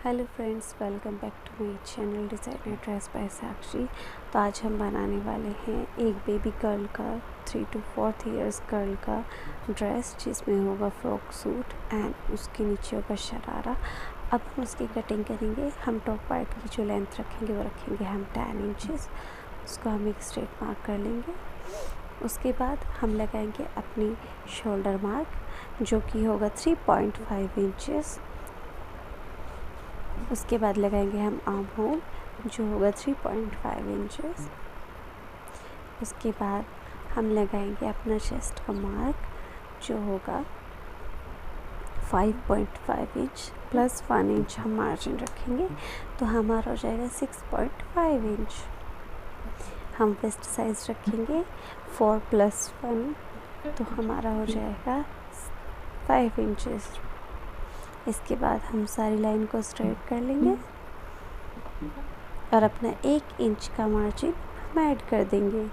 Hello friends, welcome back to my channel designer dress by Sakshi. तो आज हम बनाने वाले हैं एक बेबी गर्ल का 3 to 4 इयर्स गर्ल का ड्रेस, जिसमें होगा फ्रॉक सूट एंड उसके नीचे होगा शरारा। अब हम उसकी कटिंग करेंगे। हम टॉप पार्ट की जो लेंथ रखेंगे वो रखेंगे हम 10 इंचेस। उसको हम एक स्ट्रेट मार्क कर लेंगे। उसके बाद हम लगाएंगे अपनी शोल्डर मार्क, जो कि होगा 3.5 इंचेस। उसके बाद लगाएंगे हम आर्म होल, जो होगा 3.5 इंचेस। उसके बाद हम लगाएंगे अपना चेस्ट का मार्क, जो होगा 5.5 इंच प्लस 1 इंच हम मार्जिन रखेंगे, तो हमारा हो जाएगा 6.5 इंच। हम वेस्ट साइज रखेंगे 4 + 1, तो हमारा हो जाएगा 5 इंचेस। इसके बाद हम सारी लाइन को स्ट्रेट कर लेंगे और अपना 1 इंच का मार्जिन हम ऐड कर देंगे,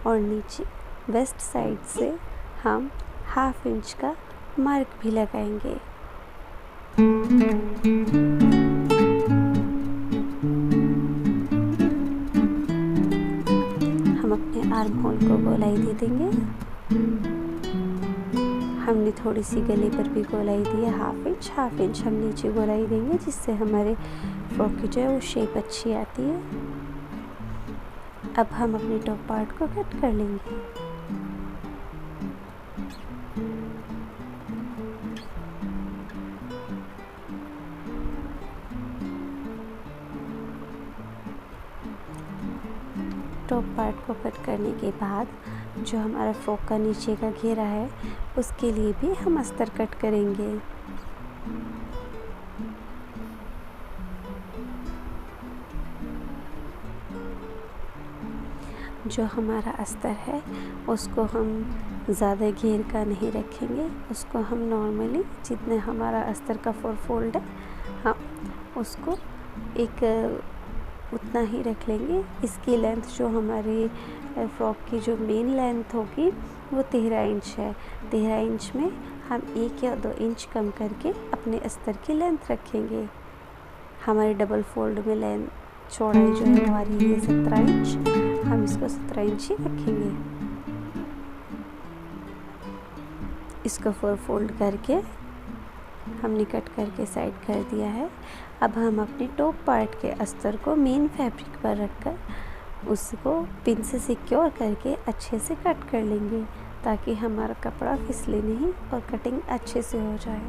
और नीचे वेस्ट साइड से हम 1/2 इंच का मार्क भी लगाएंगे। हम अपने आर्म होल को गोलाई दे देंगे। हमने थोड़ी सी गले पर भी गोलाई दी है 1/2 इंच हम नीचे गोलाई देंगे, जिससे हमारे फ्रॉक की जो है वो शेप अच्छी आती है। अब हम अपने टॉप पार्ट को कट कर लेंगे। टॉप पार्ट को कट करने के बाद जो हमारा फ्रॉक का नीचे का घेरा है, उसके लिए भी हम अस्तर कट करेंगे। जो हमारा अस्तर है उसको हम ज़्यादा घेर का नहीं रखेंगे, उसको हम नॉर्मली जितने हमारा अस्तर का 4 फोल्ड है हम उसको एक उतना ही रख लेंगे। इसकी लेंथ जो हमारी फ्रॉक की जो मेन लेंथ होगी वो 13 इंच है। 13 इंच में हम 1 या 2 इंच कम करके अपने अस्तर की लेंथ रखेंगे। हमारी डबल फोल्ड में लेंथ चौड़ाई जो है हमारी ये 17 इंच, हम इसको 17 इंच ही रखेंगे। इसको 4 फोल्ड करके हमने कट करके साइड कर दिया है। अब हम अपने टॉप पार्ट के अस्तर को मेन फैब्रिक पर रखकर उसको पिन से सिक्योर करके अच्छे से कट कर लेंगे, ताकि हमारा कपड़ा फिसले नहीं और कटिंग अच्छे से हो जाए।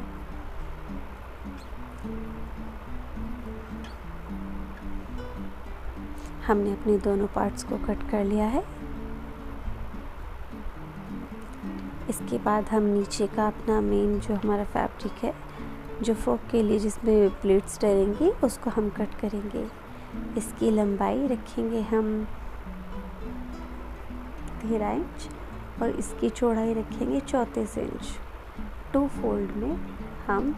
हमने अपने दोनों पार्ट्स को कट कर लिया है। इसके बाद हम नीचे का अपना मेन जो हमारा फैब्रिक है, जो फ्रॉक के लिए जिसमें प्लेट्स डलेंगी, उसको हम कट करेंगे। इसकी लंबाई रखेंगे हम 13 इंच और इसकी चौड़ाई रखेंगे 34 इंच। 2 फोल्ड में हम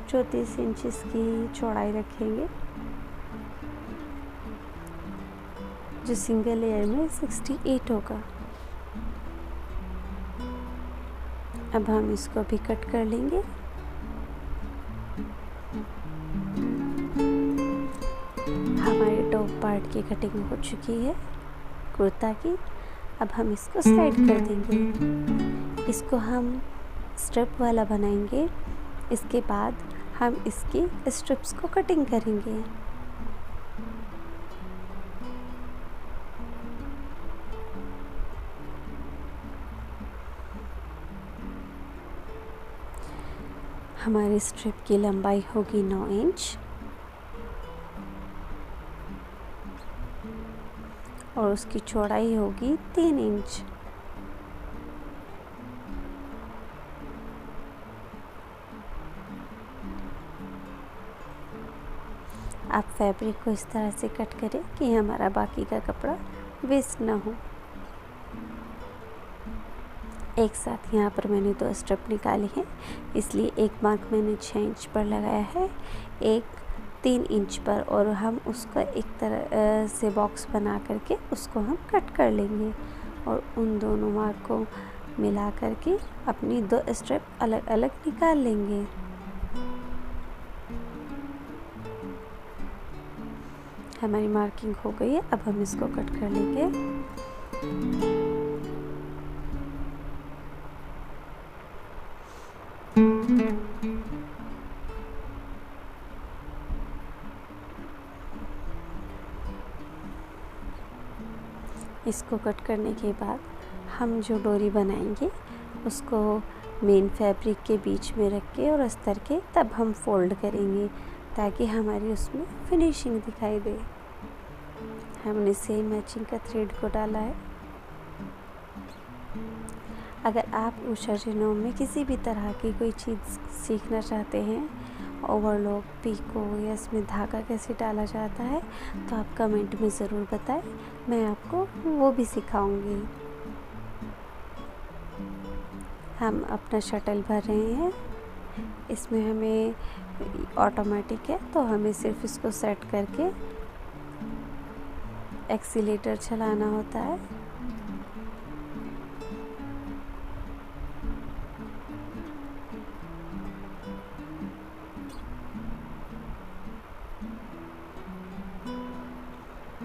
34 इंच इसकी चौड़ाई रखेंगे, जो सिंगल लेयर में 68 होगा। अब हम इसको भी कट कर लेंगे। हमारे टॉप पार्ट की कटिंग हो चुकी है कुर्ता की। अब हम इसको साइड कर देंगे। इसको हम स्ट्रिप वाला बनाएंगे। इसके बाद हम इसकी स्ट्रिप्स को कटिंग करेंगे। हमारी स्ट्रिप की लंबाई होगी 9 इंच और उसकी चौड़ाई होगी 3 इंच। आप फैब्रिक को इस तरह से कट करें कि हमारा बाकी का कपड़ा वेस्ट ना हो। एक साथ यहाँ पर मैंने 2 स्ट्रिप निकाली हैं, इसलिए एक मार्क मैंने 6 इंच पर लगाया है, एक 3 इंच पर, और हम उसका एक तरह से बॉक्स बना करके उसको हम कट कर लेंगे और उन दोनों मार्क को मिला करके अपनी 2 स्ट्रिप अलग अलग निकाल लेंगे। हमारी मार्किंग हो गई है। अब हम इसको कट कर लेंगे। इसको कट करने के बाद हम जो डोरी बनाएंगे उसको मेन फैब्रिक के बीच में रख के और अस्तर के तब हम फोल्ड करेंगे ताकि हमारी उसमें फिनिशिंग दिखाई दे। हमने सेम मैचिंग का थ्रेड को डाला है। अगर आप उषा जिनोम में किसी भी तरह की कोई चीज़ सीखना चाहते हैं, ओवरलॉक, पीको या इसमें धागा कैसे डाला जाता है, तो आप कमेंट में ज़रूर बताएं, मैं आपको वो भी सिखाऊंगी। हम अपना शटल भर रहे हैं। इसमें हमें ऑटोमेटिक है तो हमें सिर्फ इसको सेट करके एक्सीलेटर चलाना होता है।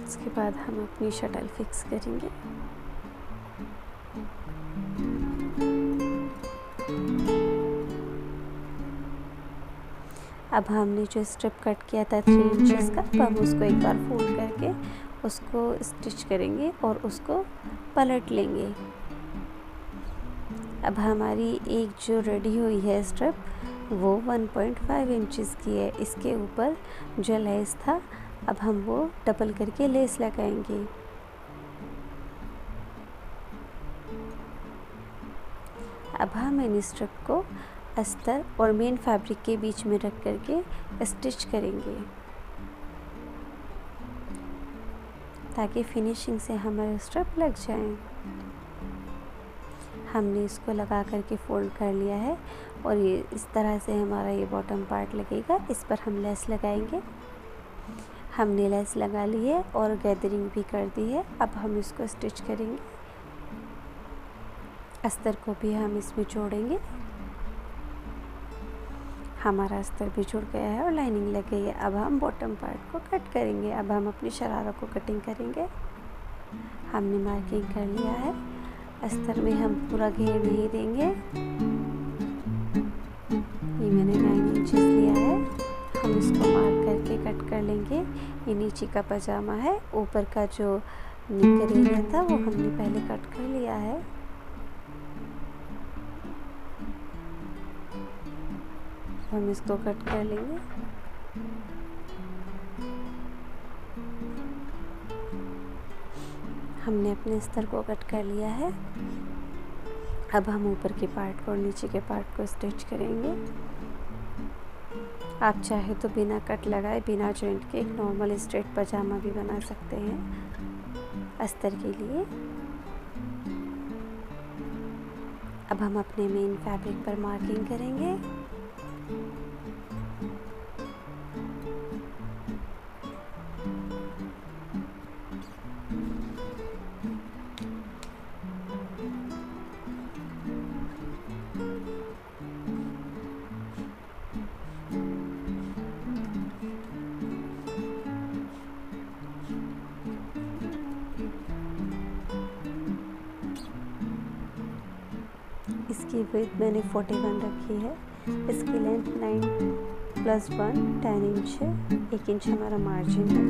इसके बाद हम अपनी शटल फिक्स करेंगे। अब हमने जो स्ट्रिप कट किया था 3 इंचेस का, अब हम उसको एक बार फोल्ड करके उसको स्टिच करेंगे और उसको पलट लेंगे। अब हमारी एक जो रेडी हुई है स्ट्रिप वो 1.5 इंचेस की है। इसके ऊपर जो लेस था अब हम वो डबल करके लेस लगाएंगे। अब हम इन स्ट्रिप को अस्तर और मेन फैब्रिक के बीच में रख करके स्टिच करेंगे ताकि फिनिशिंग से हमारे स्ट्रिप लग जाएं। हमने इसको लगा करके फोल्ड कर लिया है और ये इस तरह से हमारा ये बॉटम पार्ट लगेगा। इस पर हम लेस लगाएंगे। हमने लेस लगा ली है और गैदरिंग भी कर दी है। अब हम इसको स्टिच करेंगे। अस्तर को भी हम इसमें जोड़ेंगे। हमारा अस्तर भी जुड़ गया है और लाइनिंग लग गई है। अब हम बॉटम पार्ट को कट करेंगे। अब हम अपनी शरारा को कटिंग करेंगे। हमने मार्किंग कर लिया है। अस्तर में हम पूरा घेर नहीं देंगे। ये मैंने 9 इंचेस लिया है। हम इसको मार्क करके कट कर लेंगे। ये नीचे का पजामा है, ऊपर का जो निकर एरिया था वो हमने पहले कट कर लिया है। हम इसको कट कर लेंगे। हमने अपने अस्तर को कट कर लिया है। अब हम ऊपर के पार्ट को और नीचे के पार्ट को स्टिच करेंगे। आप चाहे तो बिना कट लगाए, बिना जॉइंट के एक नॉर्मल स्ट्रेट पजामा भी बना सकते हैं अस्तर के लिए। अब हम अपने मेन फैब्रिक पर मार्किंग करेंगे। इसकी विड्थ मैंने 41 रखी है। इसकी लेंथ 9 + 1 10 इंच है। 1 इंच हमारा मार्जिन है।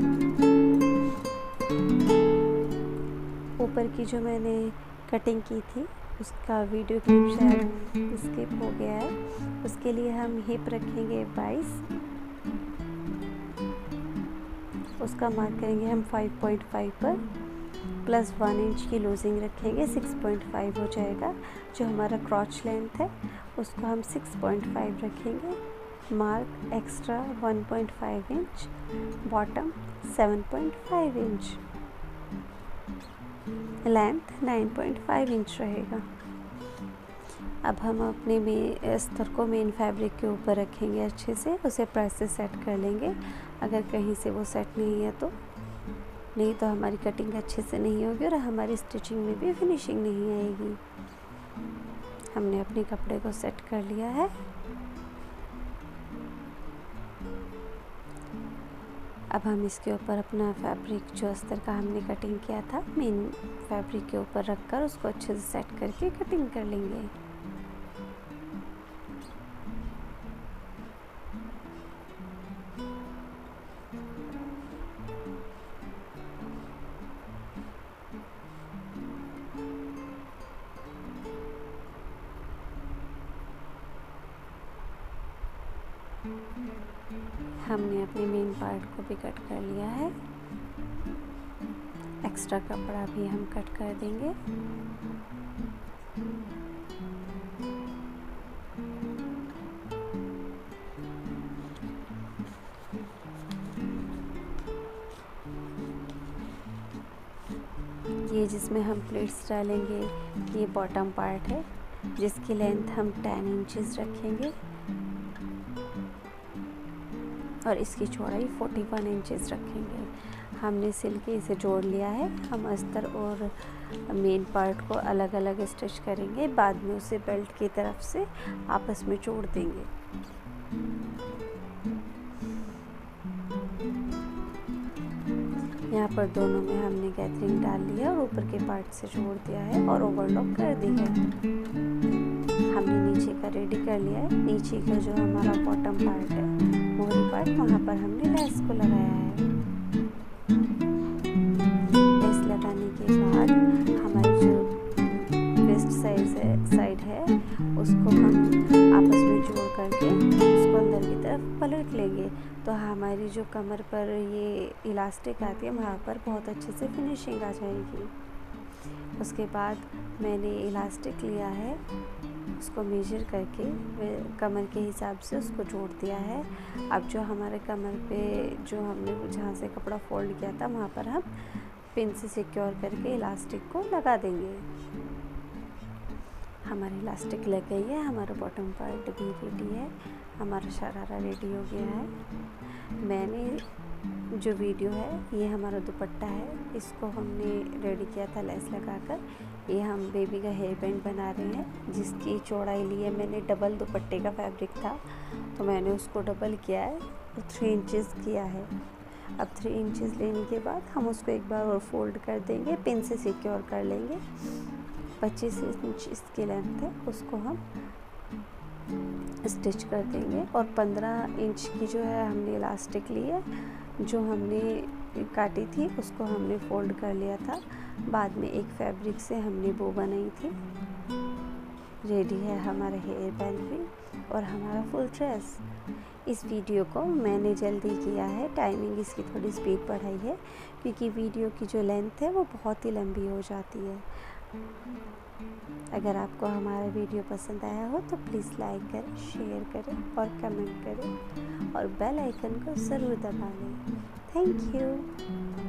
ऊपर की जो मैंने कटिंग की थी उसका वीडियो क्लिप शायद स्किप हो गया है। उसके लिए हम हिप रखेंगे 22, उसका मार्क करेंगे हम 5.5 पर, +1 इंच की लूजिंग रखेंगे, 6.5 हो जाएगा। जो हमारा क्रॉच लेंथ है उसको हम 6.5 रखेंगे। Mark extra 1.5 inch, bottom 7.5 inch, length 9.5 inch रहेगा। अब हम अपने अस्तर को मेन फैब्रिक के ऊपर रखेंगे अच्छे से, उसे प्रेस से सेट कर लेंगे। अगर कहीं से वो सेट नहीं है तो नहीं तो हमारी कटिंग अच्छे से नहीं होगी और हमारी स्टिचिंग में भी फिनिशिंग नहीं आएगी। हमने अपने कपड़े को सेट कर लिया है। अब हम इसके ऊपर अपना फैब्रिक जो अस्तर का हमने कटिंग किया था मेन फैब्रिक के ऊपर रखकर उसको अच्छे से सेट करके कटिंग कर लेंगे। हमने अपने मेन पार्ट को भी कट कर लिया है, एक्स्ट्रा कपड़ा भी हम कट कर देंगे। ये जिसमें हम प्लेट्स डालेंगे ये बॉटम पार्ट है जिसकी लेंथ हम 10 इंचेस रखेंगे और इसकी चौड़ाई 41 इंचेस रखेंगे। हमने सिल के इसे जोड़ लिया है। हम अस्तर और मेन पार्ट को अलग अलग स्टिच करेंगे, बाद में उसे बेल्ट की तरफ से आपस में जोड़ देंगे। यहाँ पर दोनों में हमने गैदरिंग डाल लिया और ऊपर के पार्ट से जोड़ दिया है और ओवरलॉक कर दिया है। हमने नीचे का रेडी कर लिया है। नीचे का जो हमारा बॉटम पार्ट है मोहरी पार्ट, वहाँ पर हमने लेस को लगाया है। लेस लगाने के बाद हमारी जो वेस्ट साइड है उसको हम आपस में जोड़ करके उसको अंदर की तरफ पलट लेंगे, तो हमारी जो कमर पर ये इलास्टिक आती है वहाँ पर बहुत अच्छे से फिनिशिंग आ जाएगी। उसके बाद मैंने इलास्टिक लिया है, उसको मेजर करके कमर के हिसाब से उसको जोड़ दिया है। अब जो हमारे कमर पे जो हमने जहाँ से कपड़ा फोल्ड किया था वहाँ पर हम पिन से सिक्योर करके इलास्टिक को लगा देंगे। हमारी इलास्टिक लग गई है, हमारा बॉटम पार्ट भी रेडी है, हमारा शरारा रेडी हो गया है। मैंने जो वीडियो है ये हमारा दुपट्टा है, इसको हमने रेडी किया था लेस लगाकर। ये हम बेबी का हेयर बैंड बना रहे हैं जिसकी चौड़ाई ली है मैंने, डबल दुपट्टे का फैब्रिक था तो मैंने उसको डबल किया है और 3 इंचेस किया है। अब 3 इंचेस लेने के बाद हम उसको एक बार और फोल्ड कर देंगे, पिन से सिक्योर कर लेंगे। 25 इंच इसकी लेंथ है, उसको हम स्टिच कर देंगे और 15 इंच की जो है हमने इलास्टिक ली है, जो हमने काटी थी उसको हमने फोल्ड कर लिया था। बाद में एक फैब्रिक से हमने बो बनाई थी। रेडी है हमारा हेयर बैंड भी और हमारा फुल ड्रेस। इस वीडियो को मैंने जल्दी किया है, टाइमिंग इसकी थोड़ी स्पीड बढ़ाई है क्योंकि वीडियो की जो लेंथ है वो बहुत ही लंबी हो जाती है। अगर आपको हमारा वीडियो पसंद आया हो तो प्लीज़ लाइक करें, शेयर करें और कमेंट करें और बेल आइकन को ज़रूर दबा लें। Thank you.